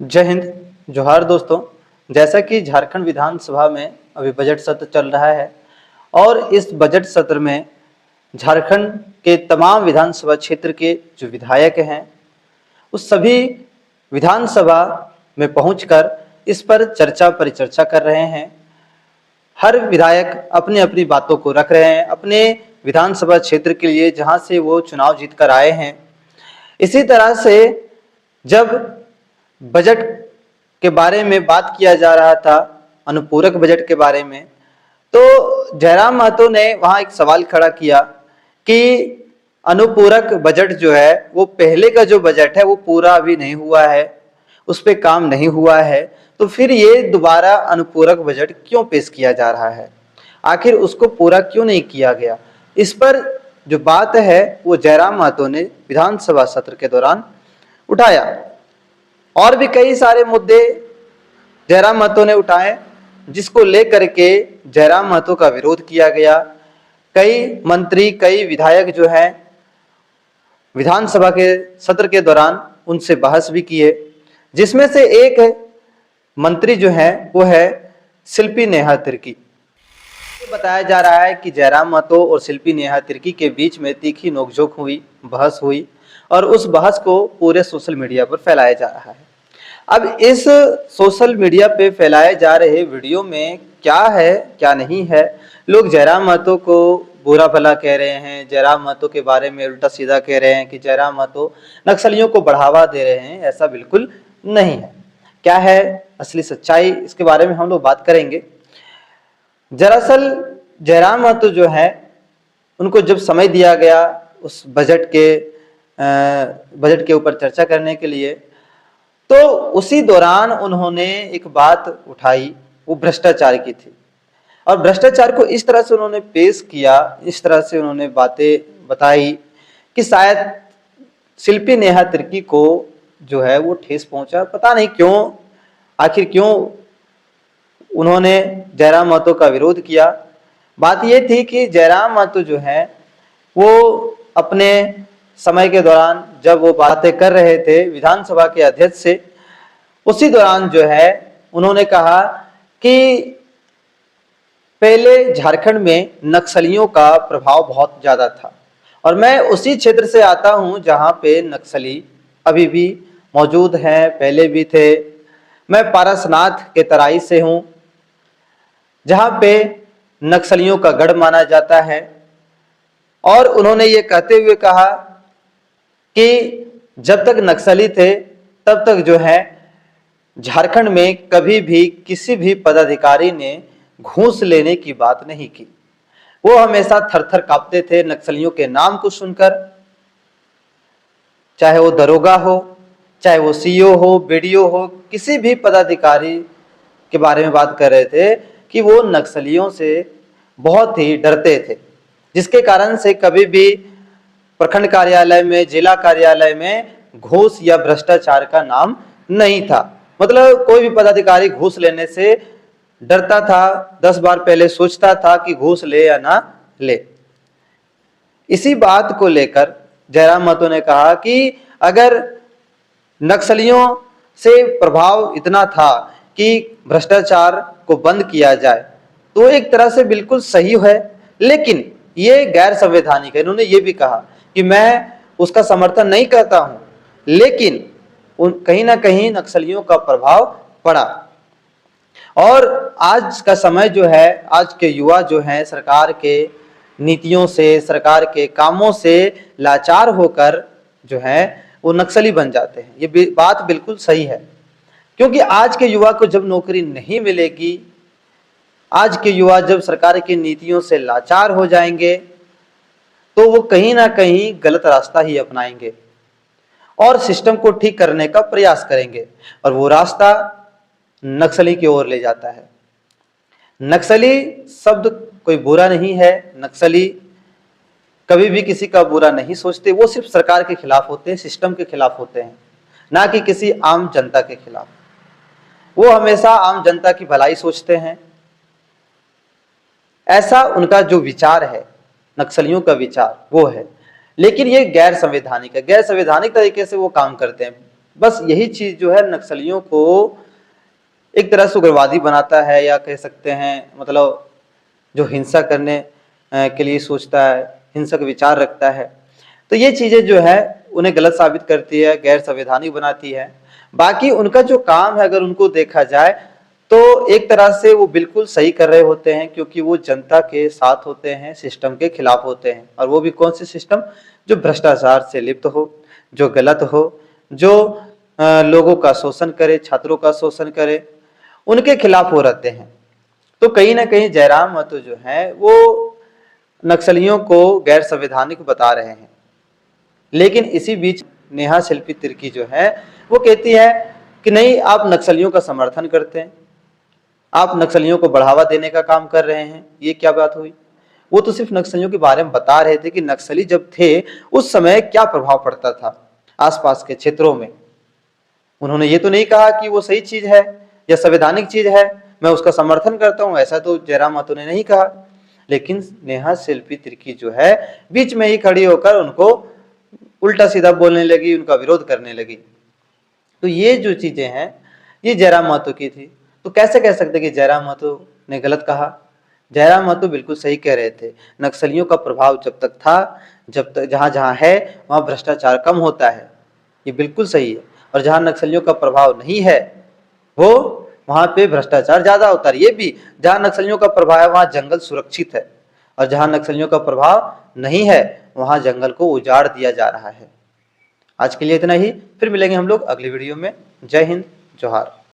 जय हिंद, जोहार दोस्तों। जैसा कि झारखंड विधानसभा में अभी बजट सत्र चल रहा है और इस बजट सत्र में झारखंड के तमाम विधानसभा क्षेत्र के जो विधायक हैं उस सभी विधानसभा में पहुंचकर इस पर चर्चा परिचर्चा कर रहे हैं। हर विधायक अपनी अपनी बातों को रख रहे हैं अपने विधानसभा क्षेत्र के लिए जहां से वो चुनाव जीतकर आए हैं। इसी तरह से जब बजट के बारे में बात किया जा रहा था, अनुपूरक बजट के बारे में, तो जयराम महतो ने वहां एक सवाल खड़ा किया कि अनुपूरक बजट जो है वो पहले का जो बजट है वो पूरा अभी नहीं हुआ है, उस पर काम नहीं हुआ है, तो फिर ये दोबारा अनुपूरक बजट क्यों पेश किया जा रहा है, आखिर उसको पूरा क्यों नहीं किया गया। इस पर जो बात है वो जयराम महतो ने विधानसभा सत्र के दौरान उठाया। और भी कई सारे मुद्दे जयराम महतो ने उठाए जिसको लेकर के जयराम महतो का विरोध किया गया। कई मंत्री, कई विधायक जो हैं विधानसभा के सत्र के दौरान उनसे बहस भी किए, जिसमें से एक मंत्री जो है वो है शिल्पी नेहा तिर्की। बताया जा रहा है कि जयराम महतो और शिल्पी नेहा तिर्की के बीच में तीखी नोकझोंक हुई, बहस हुई और उस बहस को पूरे सोशल मीडिया पर फैलाया जा रहा है। अब इस सोशल मीडिया पे फैलाए जा रहे वीडियो में क्या है क्या नहीं है, लोग जयराम महतो को बुरा भला कह रहे हैं, जयराम महतो के बारे में उल्टा सीधा कह रहे हैं कि जयराम महतो नक्सलियों को बढ़ावा दे रहे हैं। ऐसा बिल्कुल नहीं है। क्या है असली सच्चाई, इसके बारे में हम लोग बात करेंगे। दरअसल जयराम महतो जो है उनको जब समय दिया गया उस बजट के ऊपर चर्चा करने के लिए, तो उसी दौरान उन्होंने एक बात उठाई, वो भ्रष्टाचार की थी। और भ्रष्टाचार को इस तरह से उन्होंने पेश किया, इस तरह से उन्होंने बातें बताई कि शायद शिल्पी नेहा तिर्की को जो है वो ठेस पहुंचा। पता नहीं क्यों, आखिर क्यों उन्होंने जयराम महतो का विरोध किया। बात ये थी कि जयराम महतो जो है वो अपने समय के दौरान जब वो बातें कर रहे थे विधानसभा के अध्यक्ष से, उसी दौरान जो है उन्होंने कहा कि पहले झारखंड में नक्सलियों का प्रभाव बहुत ज्यादा था और मैं उसी क्षेत्र से आता हूं जहां पे नक्सली अभी भी मौजूद हैं, पहले भी थे। मैं पारसनाथ के तराई से हूं जहां पे नक्सलियों का गढ़ माना जाता है। और उन्होंने ये कहते हुए कहा कि जब तक नक्सली थे तब तक जो है झारखंड में कभी भी किसी भी पदाधिकारी ने घूस लेने की बात नहीं की। वो हमेशा थर-थर कांपते थे नक्सलियों के नाम को सुनकर, चाहे वो दरोगा हो, चाहे वो सीईओ हो, बीडीओ हो, किसी भी पदाधिकारी के बारे में बात कर रहे थे कि वो नक्सलियों से बहुत ही डरते थे, जिसके कारण से कभी भी प्रखंड कार्यालय में, जिला कार्यालय में घूस या भ्रष्टाचार का नाम नहीं था। मतलब कोई भी पदाधिकारी घूस लेने से डरता था, 10 बार पहले सोचता था कि घूस ले या ना ले। इसी बात को लेकर जयराम महतो ने कहा कि अगर नक्सलियों से प्रभाव इतना था कि भ्रष्टाचार को बंद किया जाए तो एक तरह से बिल्कुल सही है, लेकिन ये गैर संवैधानिक है। इन्होंने ये भी कहा कि मैं उसका समर्थन नहीं करता हूं, लेकिन कहीं ना कहीं नक्सलियों का प्रभाव पड़ा। और आज का समय जो है, आज के युवा जो हैं सरकार के नीतियों से, सरकार के कामों से लाचार होकर जो है वो नक्सली बन जाते हैं। ये बात बिल्कुल सही है, क्योंकि आज के युवा को जब नौकरी नहीं मिलेगी, आज के युवा जब सरकार की नीतियों से लाचार हो जाएंगे तो वो कहीं ना कहीं गलत रास्ता ही अपनाएंगे और सिस्टम को ठीक करने का प्रयास करेंगे, और वो रास्ता नक्सली की ओर ले जाता है। नक्सली शब्द कोई बुरा नहीं है, नक्सली कभी भी किसी का बुरा नहीं सोचते, वो सिर्फ सरकार के खिलाफ होते हैं, सिस्टम के खिलाफ होते हैं, ना कि किसी आम जनता के खिलाफ। वो हमेशा आम जनता की भलाई सोचते हैं, ऐसा उनका जो विचार है, नक्सलियों का विचार वो है। लेकिन ये गैर संवैधानिक है, गैर संवैधानिक तरीके से वो काम करते हैं। बस यही चीज जो है नक्सलियों को एक तरह से उग्रवादी बनाता है, या कह सकते हैं मतलब जो हिंसा करने के लिए सोचता है, हिंसक विचार रखता है। तो ये चीजें जो है उन्हें गलत साबित करती है, गैर संवैधानिक बनाती है। बाकी उनका जो काम है अगर उनको देखा जाए तो एक तरह से वो बिल्कुल सही कर रहे होते हैं, क्योंकि वो जनता के साथ होते हैं, सिस्टम के खिलाफ होते हैं। और वो भी कौन से सिस्टम? जो भ्रष्टाचार से लिप्त हो, जो गलत हो, जो लोगों का शोषण करे, छात्रों का शोषण करे, उनके खिलाफ वो रहते हैं। तो कहीं ना कहीं जयराम महतो जो है वो नक्सलियों को गैर संवैधानिक बता रहे हैं। लेकिन इसी बीच नेहा शिल्पी तिर्की जो है वो कहती है कि नहीं, आप नक्सलियों का समर्थन करते हैं, आप नक्सलियों को बढ़ावा देने का काम कर रहे हैं। ये क्या बात हुई? वो तो सिर्फ नक्सलियों के बारे में बता रहे थे कि नक्सली जब थे उस समय क्या प्रभाव पड़ता था आसपास के क्षेत्रों में। उन्होंने ये तो नहीं कहा कि वो सही चीज है या संवैधानिक चीज है, मैं उसका समर्थन करता हूं, ऐसा तो जयराम महतो ने नहीं कहा। लेकिन नेहा शिल्पी तिर्की जो है बीच में ही खड़ी होकर उनको उल्टा सीधा बोलने लगी, उनका विरोध करने लगी। तो ये जो चीजें हैं ये जयराम महतो की थी। तो कैसे कह सकते कि जयराम महतो ने गलत कहा? जयराम महतो बिल्कुल सही कह रहे थे। नक्सलियों का प्रभाव जब तक था, जब तक जहां जहां है वहां भ्रष्टाचार कम होता है, ये बिल्कुल सही है। और जहां नक्सलियों का प्रभाव नहीं है वो वहां पे भ्रष्टाचार ज्यादा होता है। ये भी जहां नक्सलियों का प्रभाव है वहां जंगल सुरक्षित है, और जहां नक्सलियों का प्रभाव नहीं है वहां जंगल को उजाड़ दिया जा रहा है। आज के लिए इतना ही, फिर मिलेंगे हम लोग अगली वीडियो में। जय हिंद, जोहार।